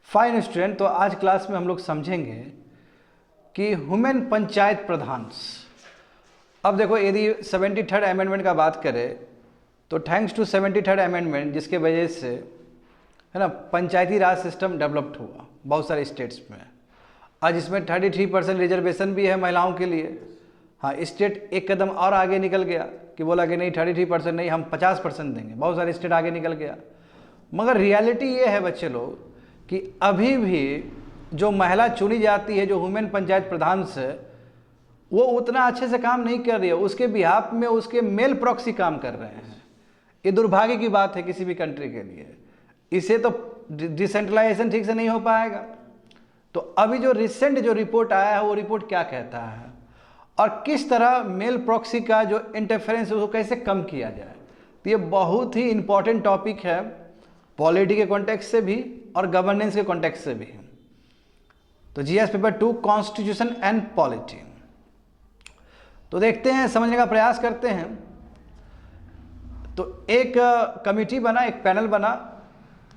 Fine student, तो आज class में हम लोग समझेंगे कि वुमेन पंचायत प्रधान। अब देखो, यदि 73rd अमेंडमेंट का बात करें तो थैंक्स टू 73rd अमेंडमेंट, जिसके वजह से है ना पंचायती राज सिस्टम डेवलप्ड हुआ बहुत सारे स्टेट्स में। आज इसमें 33% रिजर्वेशन भी है महिलाओं के लिए। हाँ, स्टेट एक कदम और आगे निकल गया कि बोला कि नहीं 33% नहीं, हम 50% देंगे। बहुत सारे स्टेट आगे निकल गया। मगर रियलिटी ये है बच्चे लोग कि अभी भी जो महिला चुनी जाती है, जो वुमेन पंचायत प्रधान से, वो उतना अच्छे से काम नहीं कर रही है। उसके बिहाफ में उसके मेल प्रॉक्सी काम कर रहे हैं। ये दुर्भाग्य की बात है किसी भी कंट्री के लिए। इसे तो डिसेंट्रलाइजेशन ठीक से नहीं हो पाएगा। तो अभी जो रिसेंट जो रिपोर्ट आया है, वो रिपोर्ट क्या कहता है और किस तरह मेल प्रॉक्सी का जो इंटरफेरेंस है उसको कैसे कम किया जाए, तो ये बहुत ही इंपॉर्टेंट टॉपिक है, पॉलिटी के कॉन्टेक्स्ट से भी और गवर्नेंस के कॉन्टेक्स्ट से भी। तो GS paper 2 constitution and polity, तो देखते हैं, समझने का प्रयास करते हैं। तो एक कमिटी बना, एक पैनल बना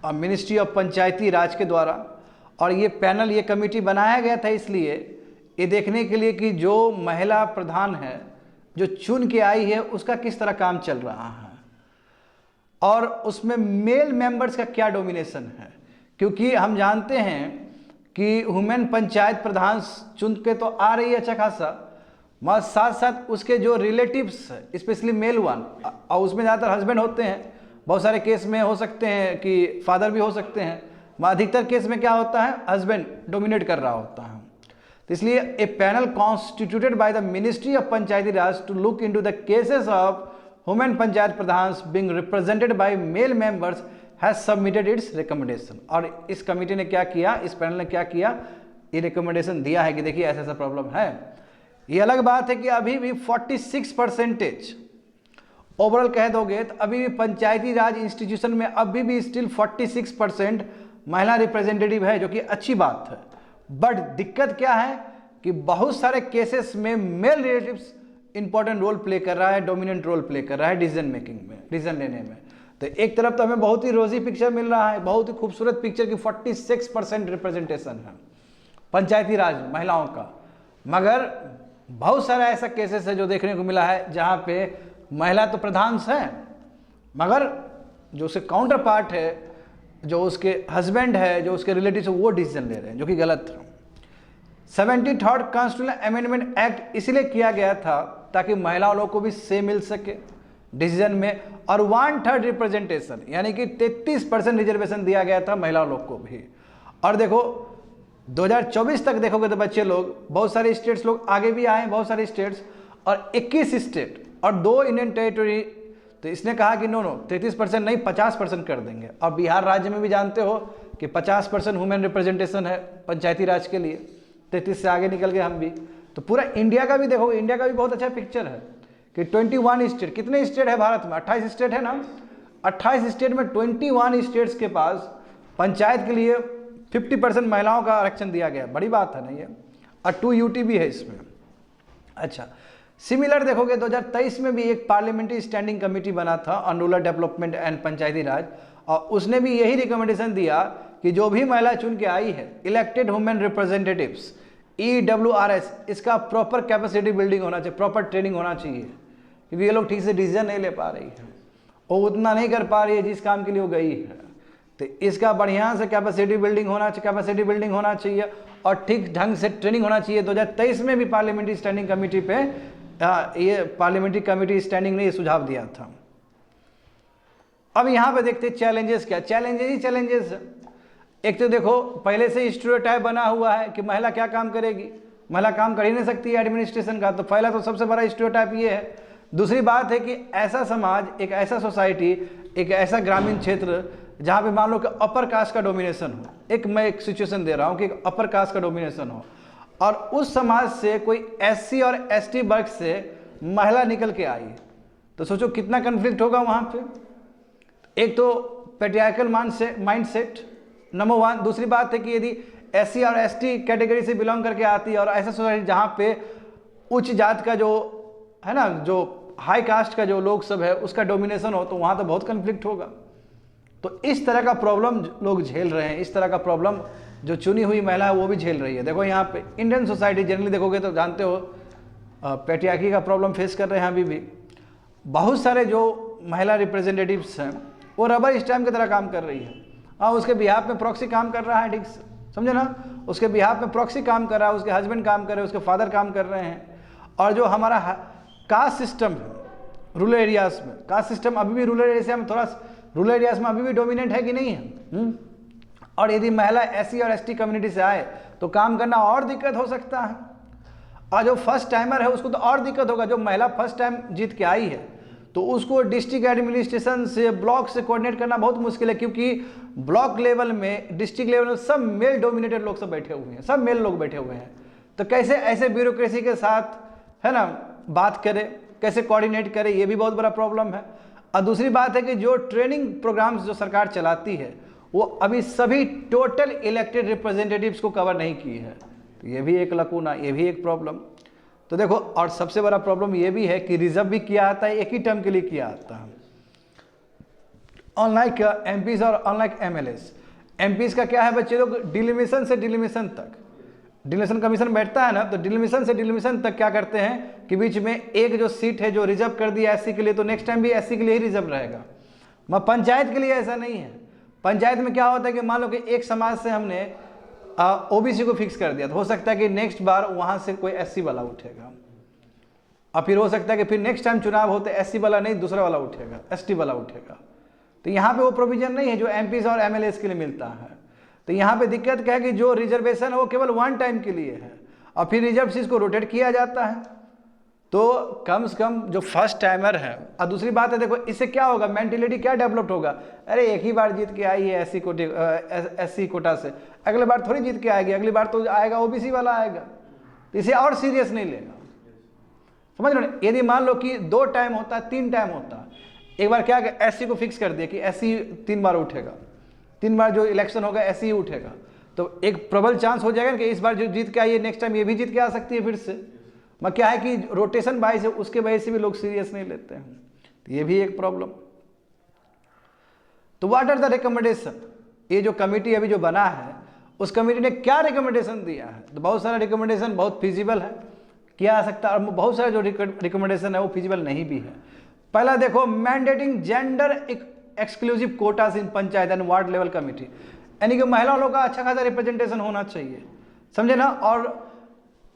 मिनिस्ट्री ऑफ पंचायती राज के द्वारा, और ये पैनल, ये कमिटी बनाया गया था इसलिए ये देखने के लिए कि जो महिला प्रधान है, जो चुन के आई है, उसका किस तरह काम चल रहा है और उसमें मेल मेंबर्स का क्या डोमिनेशन है। क्योंकि हम जानते हैं कि वुमेन पंचायत प्रधान चुन के तो आ रही है अच्छा खासा, मगर साथ साथ उसके जो रिलेटिव्स, स्पेशली मेल वन, और उसमें ज़्यादातर हस्बैंड होते हैं। बहुत सारे केस में हो सकते हैं कि फादर भी हो सकते हैं, मगर अधिकतर केस में क्या होता है, हस्बैंड डोमिनेट कर रहा होता है। तो इसलिए a panel constituted by the ministry of Panchayati Raj to look into the cases of women panchayat pradhan being represented by male members has submitted its recommendation। और इस कमेटी ने क्या किया, इस पैनल ने क्या किया, ये रिकमेंडेशन दिया है कि देखिए ऐसा ऐसा प्रॉब्लम है। ये अलग बात है कि अभी भी 46% ओवरऑल कह दोगे तो अभी भी पंचायती राज इंस्टीट्यूशन में अभी भी स्टिल 46% महिला रिप्रेजेंटेटिव है, जो कि अच्छी बात है। बट दिक्कत क्या है कि बहुत सारे केसेस में male relatives important role play कर रहा है, डोमिनेंट रोल प्ले कर रहा है डिसीजन मेकिंग में, डिसीजन लेने में। तो एक तरफ तो हमें बहुत ही रोजी पिक्चर मिल रहा है, बहुत ही खूबसूरत पिक्चर की 46% रिप्रेजेंटेशन है पंचायती राज महिलाओं का, मगर बहुत सारा ऐसा केसेस है जो देखने को मिला है जहाँ पे महिला तो प्रधान है, मगर जो उसके काउंटर पार्ट है, जो उसके हस्बैंड है, जो उसके रिलेटिव है, वो डिसीजन ले रहे हैं, जो कि गलत है। 73rd कॉन्स्टिट्यूशन अमेंडमेंट एक्ट इसलिए किया गया था ताकि महिलाओं लोग को भी से मिल सके डिसीजन में, और 1/3 रिप्रेजेंटेशन यानी कि 33% रिजर्वेशन दिया गया था महिलाओं लोग को भी। और देखो 2024 तक देखोगे तो बच्चे लोग, बहुत सारे स्टेट्स लोग आगे भी आए हैं, बहुत सारे स्टेट्स, और 21 स्टेट और 2 इंडियन टेरिटरी। तो इसने कहा कि नो 33% नहीं, 50% कर देंगे। और बिहार राज्य में भी जानते हो कि 50% वुमेन रिप्रेजेंटेशन है पंचायती राज के लिए, 33 से आगे निकल गए हम भी। तो पूरा इंडिया का भी देखो, इंडिया का भी बहुत अच्छा पिक्चर है कि 21 स्टेट, कितने स्टेट है भारत में, 28 स्टेट है ना, 28 स्टेट में 21 स्टेट्स के पास पंचायत के लिए 50% महिलाओं का आरक्षण दिया गया। बड़ी बात है ना ये, और 2 यूटी भी है इसमें। अच्छा, सिमिलर देखोगे 2023 में भी एक पार्लियामेंट्री स्टैंडिंग कमेटी बना था ऑन रूरल डेवलपमेंट एंड पंचायती राज, और उसने भी यही रिकमेंडेशन दिया कि जो भी महिला चुन के आई है, इलेक्टेड वुमेन रिप्रेजेंटेटिव्स EWRS, इसका प्रॉपर कैपेसिटी बिल्डिंग होना चाहिए, प्रॉपर ट्रेनिंग होना चाहिए, क्योंकि ये लोग ठीक से डिसीजन नहीं ले पा रही है, वो उतना नहीं कर पा रही है जिस काम के लिए वो गई है। तो इसका बढ़िया से कैपेसिटी बिल्डिंग होना चाहिए और ठीक ढंग से ट्रेनिंग होना चाहिए। 2023 में भी पार्लियामेंट्री स्टैंडिंग कमेटी पे ये पार्लियामेंट्री कमेटी स्टैंडिंग ने ये सुझाव दिया था। अब यहाँ पे देखते चैलेंजेस क्या, चैलेंजेस है। एक तो देखो पहले से स्टीरियोटाइप बना हुआ है कि महिला क्या काम करेगी, महिला काम कर ही नहीं सकती है एडमिनिस्ट्रेशन का, तो पहला तो सबसे बड़ा स्टीरियोटाइप ये है। दूसरी बात है कि ऐसा समाज, एक ऐसा सोसाइटी, एक ऐसा ग्रामीण क्षेत्र जहाँ पे मान लो कि अपर कास्ट का डोमिनेशन हो, मैं एक सिचुएशन दे रहा हूँ कि एक अपर कास्ट का डोमिनेशन हो, और उस समाज से कोई SC और ST वर्ग से महिला निकल के आई, तो सोचो कितना कन्फ्लिक्ट होगा वहाँ पे। एक तो पैट्रियार्कल माइंडसेट नंबर 1। दूसरी बात है कि यदि SC और ST कैटेगरी से बिलोंग करके आती है और ऐसा सोसाइटी जहाँ पे उच्च जात का जो है ना, जो हाई कास्ट का जो लोग सब है, उसका डोमिनेशन हो, तो वहाँ तो बहुत कन्फ्लिक्ट होगा। तो इस तरह का प्रॉब्लम लोग झेल रहे हैं, इस तरह का प्रॉब्लम जो चुनी हुई महिला है वो भी झेल रही है। देखो यहाँ पे इंडियन सोसाइटी जनरली देखोगे तो जानते हो पैट्रियार्की का प्रॉब्लम फेस कर रहे हैं अभी भी। बहुत सारे जो महिला रिप्रेजेंटेटिव्स हैं वो रबर स्टैम्प की तरह काम कर रही है। हाँ, उसके बिहाफ में प्रॉक्सी काम कर रहा है, ठीक समझे ना, उसके बिहाफ में प्रॉक्सी काम कर रहा है, उसके हस्बैंड काम कर रहे हैं, उसके फादर काम कर रहे हैं। और जो हमारा कास्ट सिस्टम है रूरल एरियाज में, कास्ट सिस्टम अभी भी रूरल एरिया में थोड़ा रूरल एरियाज में अभी भी डोमिनेंट है कि नहीं है। और यदि महिला एससी और एसटी कम्युनिटी से आए तो काम करना और दिक्कत हो सकता है। और जो फर्स्ट टाइमर है उसको तो और दिक्कत होगा। जो महिला फर्स्ट टाइम जीत के आई है तो उसको डिस्ट्रिक्ट एडमिनिस्ट्रेशन से, ब्लॉक से कोऑर्डिनेट करना बहुत मुश्किल है, क्योंकि ब्लॉक लेवल में, डिस्ट्रिक्ट लेवल में सब मेल डोमिनेटेड लोग सब बैठे हुए हैं, सब मेल लोग बैठे हुए हैं। तो कैसे ऐसे ब्यूरोक्रेसी के साथ, है ना, बात करें, कैसे कोऑर्डिनेट करें, ये भी बहुत बड़ा प्रॉब्लम है। और दूसरी बात है कि जो ट्रेनिंग प्रोग्राम्स जो सरकार चलाती है वो अभी सभी टोटल इलेक्टेड रिप्रेजेंटेटिव्स को कवर नहीं की है। तो ये भी एक लकूना, ये भी एक प्रॉब्लम। तो देखो, और सबसे बड़ा प्रॉब्लम ये भी है कि रिजर्व भी किया आता है, एक ही टर्म के लिए किया आता है, अनलाइक एमपीज और अनलाइक एमएलएस। एमपीज का क्या है बच्चे लोग, डिलिमिशन से डिलिमिशन तक, डिलिमिशन कमीशन बैठता है ना, तो डिलिमिशन से डिलिमिशन तक क्या करते हैं कि बीच में एक जो सीट है जो रिजर्व कर दिया एससी के लिए, तो नेक्स्ट टाइम भी एससी के लिए ही रिजर्व रहेगा। मगर पंचायत के लिए ऐसा नहीं है। पंचायत में क्या होता है कि मान लो कि एक समाज से हमने ओबीसी को फिक्स कर दिया, तो हो सकता है कि नेक्स्ट बार वहां से कोई एससी वाला उठेगा, और फिर हो सकता है कि फिर नेक्स्ट टाइम चुनाव होते एससी वाला नहीं दूसरा वाला उठेगा, एसटी वाला उठेगा। तो यहाँ पे वो प्रोविजन नहीं है जो एमपीज और एमएलएस के लिए मिलता है। तो यहाँ पे दिक्कत क्या है कि जो रिजर्वेशन है वो केवल वन टाइम के लिए है, और फिर रिजर्व सीट को रोटेट किया जाता है। तो कम से कम जो फर्स्ट टाइमर है, और दूसरी बात है देखो इससे क्या होगा, मेंटेलिटी क्या डेवलप्ड होगा, अरे एक ही बार जीत के आई है एससी कोटा से, अगले बार थोड़ी जीत के आएगी, अगली बार तो आएगा ओबीसी वाला आएगा, तो इसे और सीरियस नहीं लेगा। समझ लो, यदि मान लो कि 2 टाइम होता है, 3 टाइम होता है, एक बार क्या एससी को फिक्स कर दिया कि एससी 3 बार उठेगा, 3 बार जो इलेक्शन होगा एससी ही उठेगा, तो एक प्रबल चांस हो जाएगा कि इस बार जो जीत के आई है नेक्स्ट टाइम ये भी जीत के आ सकती है फिर से। मगर क्या है कि रोटेशन वाइज है, उसके वजह से भी लोग सीरियस नहीं लेते हैं, तो ये भी एक प्रॉब्लम। तो व्हाट आर द रिकमेंडेशन, ये जो कमेटी अभी जो बना है उस कमेटी ने क्या रिकमेंडेशन दिया है, तो बहुत सारा रिकमेंडेशन बहुत फिजिबल है, किया जा सकता है, और बहुत सारा जो रिकमेंडेशन है वो फिजिबल नहीं भी है। पहला देखो, mandating gender exclusive quotas in panchayat and ward level committee, यानी कि महिलाओं लोगों का अच्छा खासा रिप्रेजेंटेशन होना चाहिए, समझे ना। और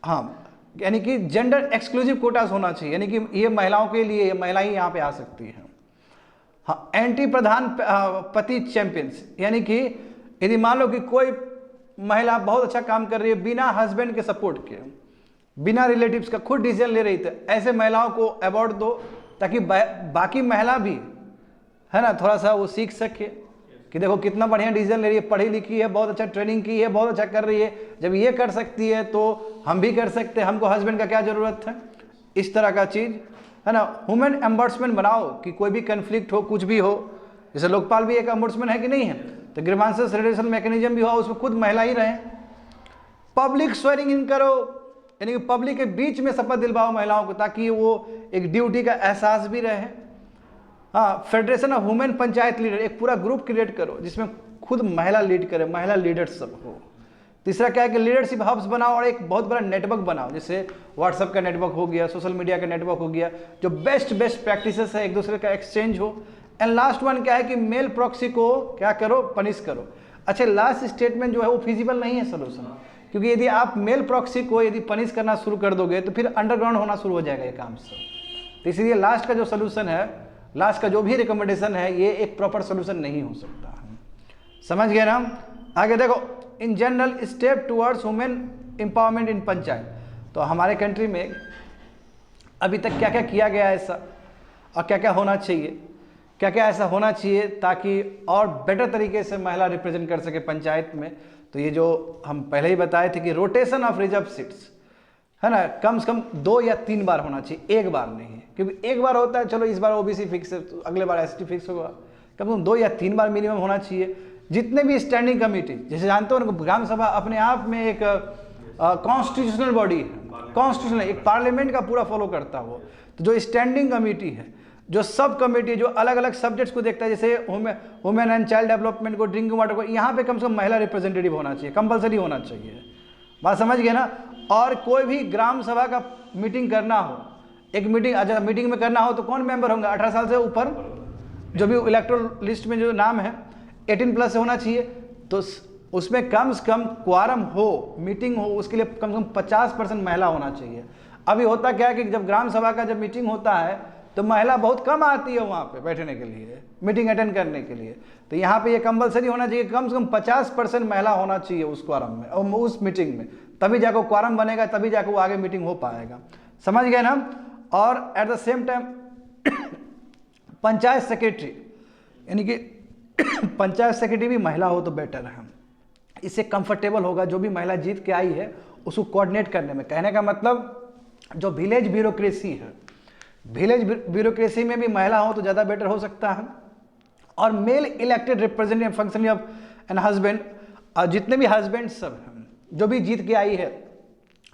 हाँ, यानी कि जेंडर एक्सक्लूसिव कोटास होना चाहिए, यानी कि ये महिलाओं के लिए, महिलाएं यहाँ पे आ सकती हैं। हाँ, एंटी प्रधान पति चैंपियंस, यानी कि यदि मान लो कि कोई महिला बहुत अच्छा काम कर रही है बिना हस्बैंड के सपोर्ट के, बिना रिलेटिव्स का, खुद डिसीजन ले रही थी, ऐसे महिलाओं को अवार्ड दो ताकि बाकी महिला भी, है ना, थोड़ा सा वो सीख सके कि देखो कितना बढ़िया डिसीजन ले रही है, पढ़ी लिखी है, बहुत अच्छा ट्रेनिंग की है, बहुत अच्छा कर रही है, जब ये कर सकती है तो हम भी कर सकते हैं, हमको हस्बैंड का क्या ज़रूरत है, इस तरह का चीज़, है ना। वुमेन एम्बर्समेंट बनाओ कि कोई भी कन्फ्लिक्ट हो, कुछ भी हो, जैसे लोकपाल भी एक एम्बर्समेंट है कि नहीं है, तो ग्रीवांसेस रिलेशन मैकेनिज्म भी हो, उसमें खुद महिला ही रहे। पब्लिक स्वेरिंग इन करो, यानी कि पब्लिक के बीच में शपथ दिलवाओ महिलाओं को, ताकि वो एक ड्यूटी का एहसास भी रहे। हाँ, federation of women panchayat leader, एक पूरा ग्रुप क्रिएट करो जिसमें खुद महिला लीड करे, महिला लीडर्स सब हो। तीसरा क्या है कि लीडरशिप हब्स बनाओ और एक बहुत बड़ा नेटवर्क बनाओ, जैसे व्हाट्सएप का नेटवर्क हो गया, सोशल मीडिया का नेटवर्क हो गया, जो बेस्ट प्रैक्टिसेस है एक दूसरे का एक्सचेंज हो। एंड लास्ट वन क्या है कि मेल प्रॉक्सी को क्या करो, पनिश करो। अच्छा, लास्ट स्टेटमेंट जो है वो फिजिबल नहीं है सोल्यूशन, क्योंकि यदि आप मेल प्रॉक्सी को यदि पनिश करना शुरू कर दोगे तो फिर अंडरग्राउंड होना शुरू हो जाएगा ये काम से। तो इसलिए लास्ट का जो सोल्यूशन है, लास्ट का जो भी रिकमेंडेशन है, ये एक प्रॉपर सोल्यूशन नहीं हो सकता। समझ गए ना। आगे देखो, in general step towards women empowerment इन पंचायत। तो हमारे कंट्री में अभी तक क्या क्या किया गया है ऐसा, और क्या क्या होना चाहिए, क्या क्या ऐसा होना चाहिए ताकि और बेटर तरीके से महिला रिप्रेजेंट कर सके पंचायत में। तो ये जो हम पहले ही बताए थे कि रोटेशन ऑफ रिजर्व सीट्स, है ना, कम से कम 2 या 3 बार होना चाहिए, एक बार नहीं है, क्योंकि एक बार होता है चलो इस बार ओबीसी फिक्स है तो अगले बार एसटी फिक्स होगा, कम से कम 2 या 3 बार मिनिमम होना चाहिए। जितने भी स्टैंडिंग कमेटी, जैसे जानते हो ग्राम सभा अपने आप में एक कॉन्स्टिट्यूशनल बॉडी है, कॉन्स्टिट्यूशनल एक पार्लियामेंट का पूरा फॉलो करता हो। तो जो स्टैंडिंग कमेटी है जो सब कमेटी जो अलग अलग सब्जेक्ट्स को देखता है, जैसे वुमेन एंड चाइल्ड डेवलपमेंट को, ड्रिंकिंग वाटर को, यहाँ पे कम से कम महिला रिप्रेजेंटेटिव होना चाहिए, कंपलसरी होना चाहिए। बात समझ गए ना। और कोई भी ग्राम सभा का मीटिंग करना हो, एक मीटिंग अच्छा मीटिंग में करना हो तो कौन मेंबर होंगे? 18 साल से ऊपर, जो भी इलेक्टोरल लिस्ट में जो नाम है 18+ से होना चाहिए। तो उसमें कम से कम क्वारम हो, मीटिंग हो, उसके लिए कम से कम 50% महिला होना चाहिए। अभी होता क्या है कि जब ग्राम सभा का जब मीटिंग होता है तो महिला बहुत कम आती है वहाँ पे बैठने के लिए, मीटिंग अटेंड करने के लिए। तो यहाँ पे ये कंपलसरी होना चाहिए, कम से कम 50% महिला होना चाहिए उस क्वारम में, उस मीटिंग में, तभी जाकर क्वारम बनेगा, तभी जाकर वो आगे मीटिंग हो पाएगा। समझ गए ना। और at the same time panchayat secretary, यानी कि पंचायत सेक्रेटरी भी महिला हो तो बेटर है, इससे कंफर्टेबल होगा जो भी महिला जीत के आई है उसको कोऑर्डिनेट करने में। कहने का मतलब जो विलेज ब्यूरोक्रेसी है, विलेज ब्यूरोक्रेसी में भी महिला हो तो ज़्यादा बेटर हो सकता है। और male elected representative functioning of an husband, और जितने भी हस्बैंड सब हैं जो भी जीत के आई है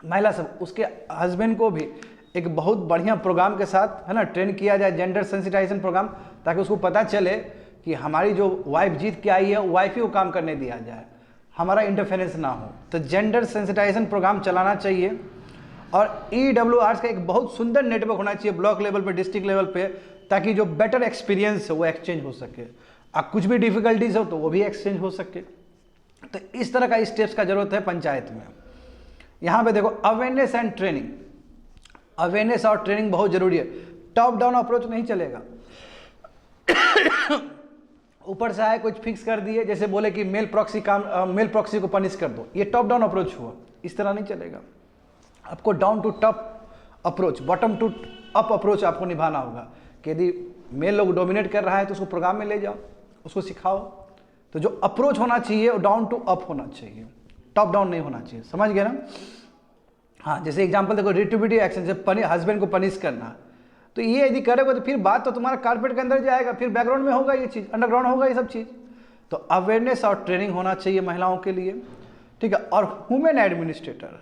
महिला सब, उसके हस्बैंड को भी एक बहुत बढ़िया प्रोग्राम के साथ है ना ट्रेन किया जाए, जेंडर सेंसिटाइजेशन प्रोग्राम, ताकि उसको पता चले कि हमारी जो वाइफ जीत के आई है वाइफ ही को काम करने दिया जाए, हमारा इंटरफेरेंस ना हो। तो जेंडर सेंसिटाइजेशन प्रोग्राम चलाना चाहिए। और EWRs का एक बहुत सुंदर नेटवर्क होना चाहिए ब्लॉक लेवल पे, डिस्ट्रिक्ट लेवल पे, ताकि जो बेटर एक्सपीरियंस है वो एक्सचेंज हो सके, अब कुछ भी डिफिकल्टीज हो तो वो भी एक्सचेंज हो सके। तो इस तरह का स्टेप्स का जरूरत है पंचायत में। यहाँ पे देखो अवेयरनेस एंड ट्रेनिंग, अवेयरनेस और ट्रेनिंग बहुत जरूरी है। टॉप डाउन अप्रोच नहीं चलेगा, ऊपर से आए कुछ फिक्स कर दिए, जैसे बोले कि मेल प्रॉक्सी को पनिश कर दो, ये टॉप डाउन अप्रोच हुआ, इस तरह नहीं चलेगा। आपको down to top approach, bottom to up approach आपको निभाना होगा कि यदि मेल लोग डोमिनेट कर रहा है तो उसको प्रोग्राम में ले जाओ, उसको सिखाओ। तो जो अप्रोच होना चाहिए वो डाउन टू अप होना चाहिए, टॉप डाउन नहीं होना चाहिए। समझ गए ना। हाँ, जैसे एग्जांपल देखो, रिट्रीब्यूटिव एक्शन, जब हस्बैंड को पनिश करना, तो ये यदि करोगे तो फिर बात तो तुम्हारा कारपेट के अंदर जाएगा, फिर बैकग्राउंड में होगा ये चीज़, अंडरग्राउंड होगा ये सब चीज़। तो अवेयरनेस और ट्रेनिंग होना चाहिए महिलाओं के लिए, ठीक है। और वुमेन एडमिनिस्ट्रेटर,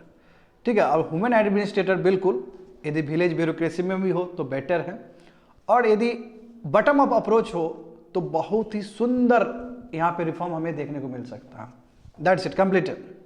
ठीक है, और वुमेन एडमिनिस्ट्रेटर बिल्कुल यदि विलेज ब्यूरोक्रेसी में भी हो तो बेटर है। और यदि बटम अप अप्रोच हो तो बहुत ही सुंदर यहाँ पे रिफॉर्म हमें देखने को मिल सकता है। That's it, completed.